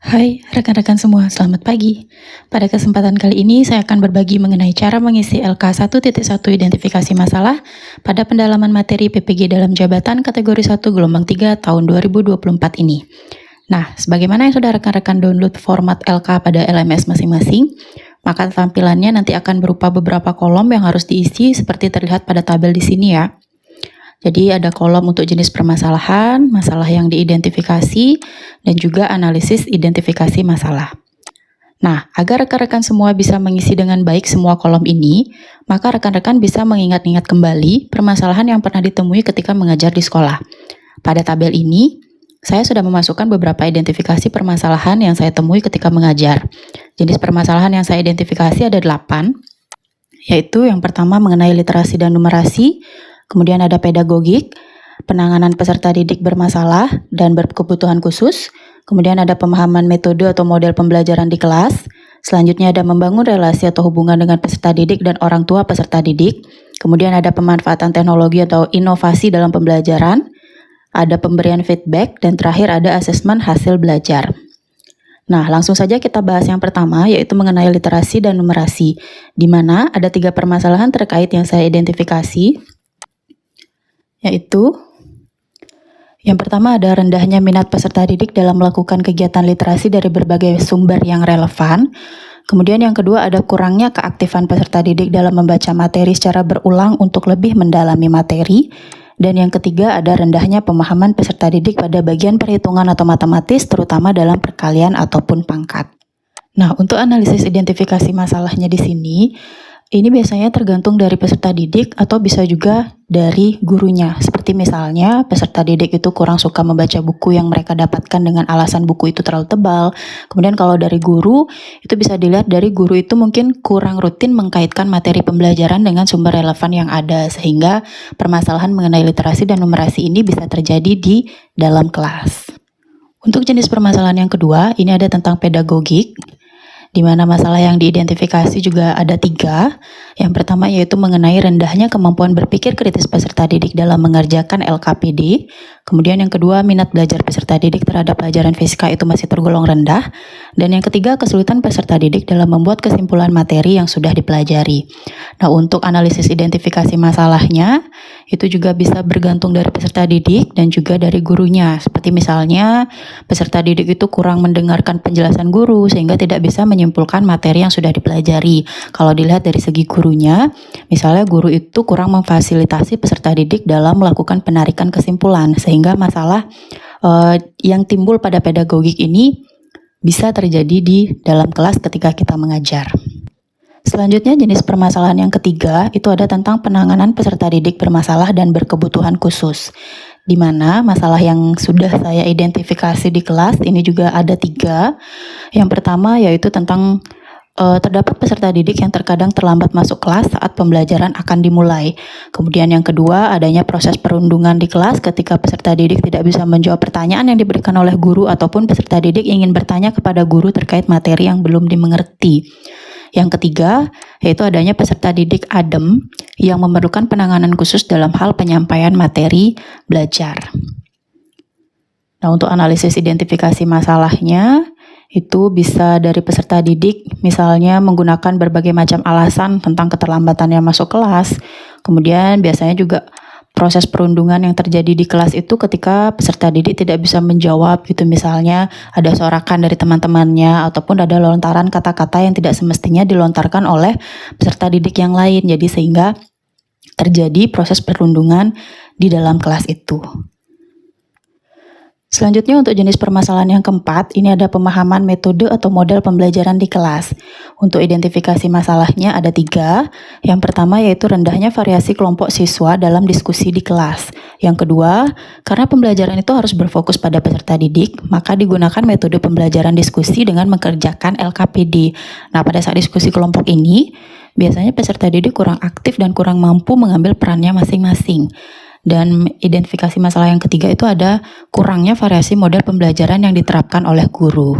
Hai rekan-rekan semua, selamat pagi. Pada kesempatan kali ini saya akan berbagi mengenai cara mengisi LK 1.1 identifikasi masalah pada pendalaman materi PPG dalam jabatan kategori 1 gelombang 3 tahun 2024 ini. Nah, sebagaimana yang sudah rekan-rekan download format LK pada LMS masing-masing, maka tampilannya nanti akan berupa beberapa kolom yang harus diisi seperti terlihat pada tabel di sini ya. Jadi ada kolom untuk jenis permasalahan, masalah yang diidentifikasi, dan juga analisis identifikasi masalah. Nah, agar rekan-rekan semua bisa mengisi dengan baik semua kolom ini, maka rekan-rekan bisa mengingat-ingat kembali permasalahan yang pernah ditemui ketika mengajar di sekolah. Pada tabel ini, saya sudah memasukkan beberapa identifikasi permasalahan yang saya temui ketika mengajar. Jenis permasalahan yang saya identifikasi ada 8, yaitu yang pertama mengenai literasi dan numerasi, kemudian ada pedagogik, penanganan peserta didik bermasalah dan berkebutuhan khusus, kemudian ada pemahaman metode atau model pembelajaran di kelas, selanjutnya ada membangun relasi atau hubungan dengan peserta didik dan orang tua peserta didik, kemudian ada pemanfaatan teknologi atau inovasi dalam pembelajaran, ada pemberian feedback, dan terakhir ada asesmen hasil belajar. Nah, langsung saja kita bahas yang pertama, yaitu mengenai literasi dan numerasi, di mana ada 3 permasalahan terkait yang saya identifikasi, yaitu yang pertama ada rendahnya minat peserta didik dalam melakukan kegiatan literasi dari berbagai sumber yang relevan. Kemudian yang kedua ada kurangnya keaktifan peserta didik dalam membaca materi secara berulang untuk lebih mendalami materi. Dan yang ketiga ada rendahnya pemahaman peserta didik pada bagian perhitungan atau matematis, terutama dalam perkalian ataupun pangkat. Nah, untuk analisis identifikasi masalahnya di sini, ini biasanya tergantung dari peserta didik atau bisa juga dari gurunya. Seperti misalnya peserta didik itu kurang suka membaca buku yang mereka dapatkan dengan alasan buku itu terlalu tebal. Kemudian kalau dari guru, itu bisa dilihat dari guru itu mungkin kurang rutin mengkaitkan materi pembelajaran dengan sumber relevan yang ada. Sehingga permasalahan mengenai literasi dan numerasi ini bisa terjadi di dalam kelas. Untuk jenis permasalahan yang kedua, ini ada tentang pedagogik, di mana masalah yang diidentifikasi juga ada 3. Yang pertama yaitu mengenai rendahnya kemampuan berpikir kritis peserta didik dalam mengerjakan LKPD. Kemudian yang kedua, minat belajar peserta didik terhadap pelajaran fisika itu masih tergolong rendah. Dan yang ketiga, kesulitan peserta didik dalam membuat kesimpulan materi yang sudah dipelajari. Nah, untuk analisis identifikasi masalahnya, itu juga bisa bergantung dari peserta didik dan juga dari gurunya. Seperti misalnya, peserta didik itu kurang mendengarkan penjelasan guru sehingga tidak bisa menyimpulkan materi yang sudah dipelajari. Kalau dilihat dari segi gurunya, misalnya guru itu kurang memfasilitasi peserta didik dalam melakukan penarikan kesimpulan, sehingga masalah yang timbul pada pedagogik ini bisa terjadi di dalam kelas ketika kita mengajar. Selanjutnya jenis permasalahan yang ketiga itu ada tentang penanganan peserta didik bermasalah dan berkebutuhan khusus, di mana masalah yang sudah saya identifikasi di kelas ini juga ada 3. Yang pertama yaitu tentang terdapat peserta didik yang terkadang terlambat masuk kelas saat pembelajaran akan dimulai. Kemudian yang kedua, adanya proses perundungan di kelas ketika peserta didik tidak bisa menjawab pertanyaan yang diberikan oleh guru ataupun peserta didik ingin bertanya kepada guru terkait materi yang belum dimengerti. Yang ketiga, yaitu adanya peserta didik adem yang memerlukan penanganan khusus dalam hal penyampaian materi belajar. Nah, untuk analisis identifikasi masalahnya, itu bisa dari peserta didik, misalnya menggunakan berbagai macam alasan tentang keterlambatannya masuk kelas. Kemudian biasanya juga proses perundungan yang terjadi di kelas itu ketika peserta didik tidak bisa menjawab gitu, misalnya ada sorakan dari teman-temannya ataupun ada lontaran kata-kata yang tidak semestinya dilontarkan oleh peserta didik yang lain. Jadi sehingga terjadi proses perundungan di dalam kelas itu. Selanjutnya untuk jenis permasalahan yang keempat, ini ada pemahaman metode atau model pembelajaran di kelas. Untuk identifikasi masalahnya ada 3. Yang pertama yaitu rendahnya variasi kelompok siswa dalam diskusi di kelas. Yang kedua, karena pembelajaran itu harus berfokus pada peserta didik, maka digunakan metode pembelajaran diskusi dengan mengerjakan LKPD. Nah, pada saat diskusi kelompok ini, biasanya peserta didik kurang aktif dan kurang mampu mengambil perannya masing-masing. Dan identifikasi masalah yang ketiga itu ada kurangnya variasi model pembelajaran yang diterapkan oleh guru.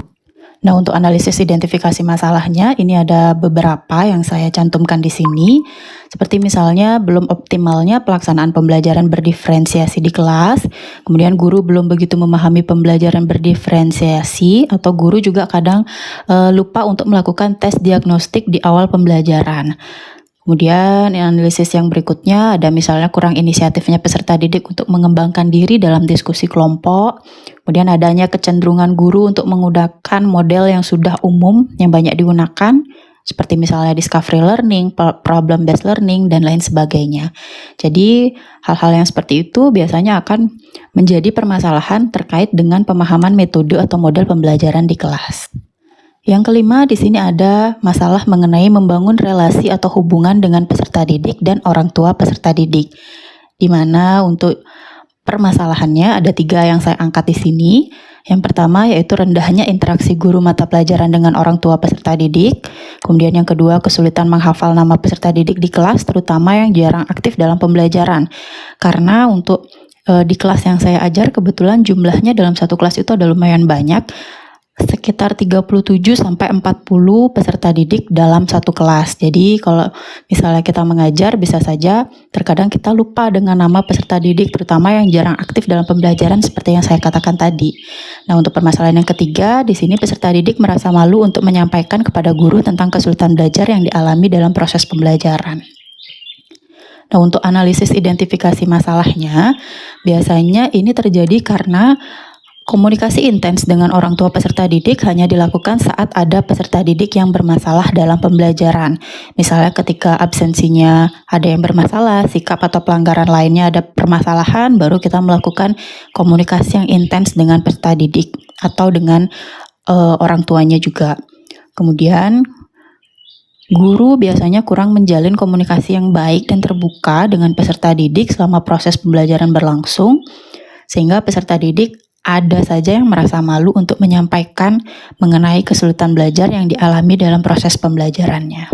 Nah, untuk analisis identifikasi masalahnya, ini ada beberapa yang saya cantumkan di sini. Seperti misalnya belum optimalnya pelaksanaan pembelajaran berdiferensiasi di kelas, kemudian guru belum begitu memahami pembelajaran berdiferensiasi, atau guru juga kadang lupa untuk melakukan tes diagnostik di awal pembelajaran. Kemudian analisis yang berikutnya ada misalnya kurang inisiatifnya peserta didik untuk mengembangkan diri dalam diskusi kelompok. Kemudian adanya kecenderungan guru untuk menggunakan model yang sudah umum yang banyak digunakan, seperti misalnya discovery learning, problem based learning, dan lain sebagainya. Jadi hal-hal yang seperti itu biasanya akan menjadi permasalahan terkait dengan pemahaman metode atau model pembelajaran di kelas. Yang kelima, di sini ada masalah mengenai membangun relasi atau hubungan dengan peserta didik dan orang tua peserta didik. Di mana untuk permasalahannya ada 3 yang saya angkat di sini. Yang pertama yaitu rendahnya interaksi guru mata pelajaran dengan orang tua peserta didik. Kemudian yang kedua, kesulitan menghafal nama peserta didik di kelas, terutama yang jarang aktif dalam pembelajaran. Karena untuk di kelas yang saya ajar kebetulan jumlahnya dalam satu kelas itu ada lumayan banyak, sekitar 37-40 peserta didik dalam satu kelas. Jadi kalau misalnya kita mengajar, bisa saja terkadang kita lupa dengan nama peserta didik, terutama yang jarang aktif dalam pembelajaran seperti yang saya katakan tadi. Nah, untuk permasalahan yang ketiga, di sini peserta didik merasa malu untuk menyampaikan kepada guru tentang kesulitan belajar yang dialami dalam proses pembelajaran. Nah, untuk analisis identifikasi masalahnya, biasanya ini terjadi karena komunikasi intens dengan orang tua peserta didik hanya dilakukan saat ada peserta didik yang bermasalah dalam pembelajaran. Misalnya ketika absensinya ada yang bermasalah, sikap atau pelanggaran lainnya ada permasalahan, baru kita melakukan komunikasi yang intens dengan peserta didik atau dengan orang tuanya juga. Kemudian guru biasanya kurang menjalin komunikasi yang baik dan terbuka dengan peserta didik selama proses pembelajaran berlangsung, sehingga peserta didik ada saja yang merasa malu untuk menyampaikan mengenai kesulitan belajar yang dialami dalam proses pembelajarannya.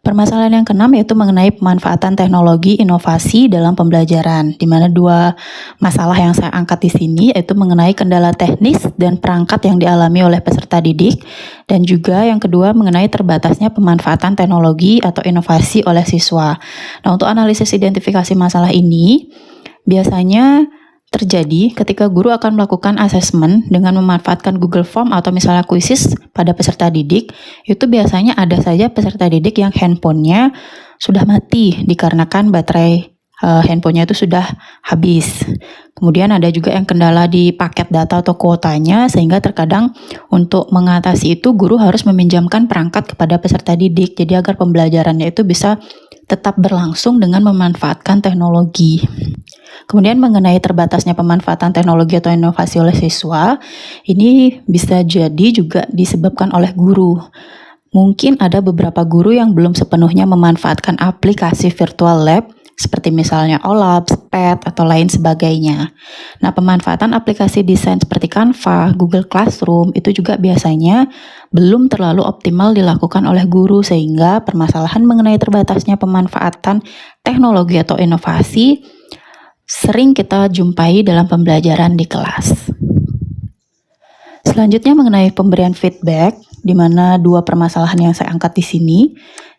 Permasalahan yang keenam yaitu mengenai pemanfaatan teknologi inovasi dalam pembelajaran, di mana 2 masalah yang saya angkat di sini yaitu mengenai kendala teknis dan perangkat yang dialami oleh peserta didik, dan juga yang kedua mengenai terbatasnya pemanfaatan teknologi atau inovasi oleh siswa. Nah, untuk analisis identifikasi masalah ini biasanya terjadi ketika guru akan melakukan asesmen dengan memanfaatkan Google Form atau misalnya quizzes pada peserta didik. Itu biasanya ada saja peserta didik yang handphonenya sudah mati dikarenakan baterai handphonenya itu sudah habis. Kemudian ada juga yang kendala di paket data atau kuotanya, sehingga terkadang untuk mengatasi itu guru harus meminjamkan perangkat kepada peserta didik, jadi agar pembelajarannya itu bisa tetap berlangsung dengan memanfaatkan teknologi. Kemudian mengenai terbatasnya pemanfaatan teknologi atau inovasi oleh siswa, ini bisa jadi juga disebabkan oleh guru. Mungkin ada beberapa guru yang belum sepenuhnya memanfaatkan aplikasi virtual lab, seperti misalnya OLABS, PET, atau lain sebagainya. Nah, pemanfaatan aplikasi desain seperti Canva, Google Classroom, itu juga biasanya belum terlalu optimal dilakukan oleh guru, sehingga permasalahan mengenai terbatasnya pemanfaatan teknologi atau inovasi sering kita jumpai dalam pembelajaran di kelas. Selanjutnya mengenai pemberian feedback, di mana 2 permasalahan yang saya angkat di sini,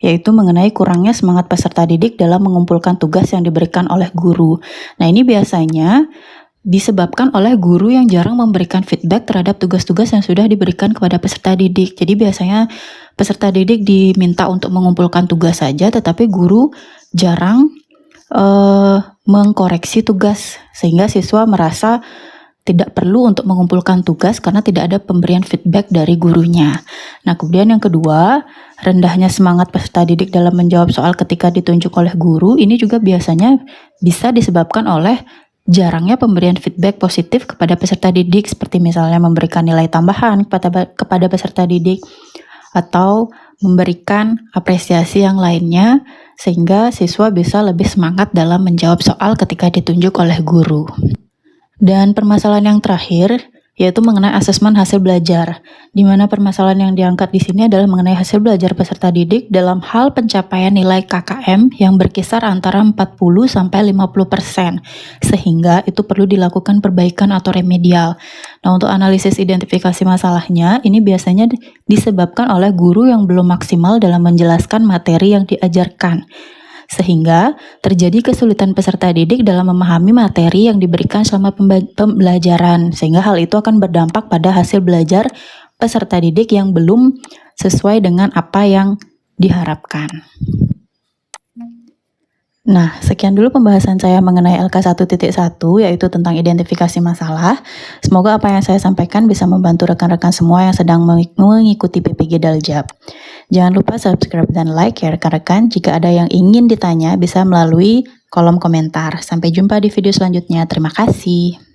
yaitu mengenai kurangnya semangat peserta didik dalam mengumpulkan tugas yang diberikan oleh guru. Nah, ini biasanya disebabkan oleh guru yang jarang memberikan feedback terhadap tugas-tugas yang sudah diberikan kepada peserta didik. Jadi biasanya peserta didik diminta untuk mengumpulkan tugas saja, tetapi guru jarang mengkoreksi tugas, sehingga siswa merasa tidak perlu untuk mengumpulkan tugas karena tidak ada pemberian feedback dari gurunya. Nah, kemudian yang kedua, rendahnya semangat peserta didik dalam menjawab soal ketika ditunjuk oleh guru, ini juga biasanya bisa disebabkan oleh jarangnya pemberian feedback positif kepada peserta didik, seperti misalnya memberikan nilai tambahan kepada peserta didik, atau memberikan apresiasi yang lainnya, sehingga siswa bisa lebih semangat dalam menjawab soal ketika ditunjuk oleh guru. Dan permasalahan yang terakhir, yaitu mengenai asesmen hasil belajar, di mana permasalahan yang diangkat di sini adalah mengenai hasil belajar peserta didik dalam hal pencapaian nilai KKM yang berkisar antara 40–50%, sehingga itu perlu dilakukan perbaikan atau remedial. Nah, untuk analisis identifikasi masalahnya, ini biasanya disebabkan oleh guru yang belum maksimal dalam menjelaskan materi yang diajarkan, sehingga terjadi kesulitan peserta didik dalam memahami materi yang diberikan selama pembelajaran, sehingga hal itu akan berdampak pada hasil belajar peserta didik yang belum sesuai dengan apa yang diharapkan. Nah, sekian dulu pembahasan saya mengenai LK 1.1, yaitu tentang identifikasi masalah. Semoga apa yang saya sampaikan bisa membantu rekan-rekan semua yang sedang mengikuti PPG Daljab. Jangan lupa subscribe dan like ya rekan-rekan. Jika ada yang ingin ditanya, bisa melalui kolom komentar. Sampai jumpa di video selanjutnya. Terima kasih.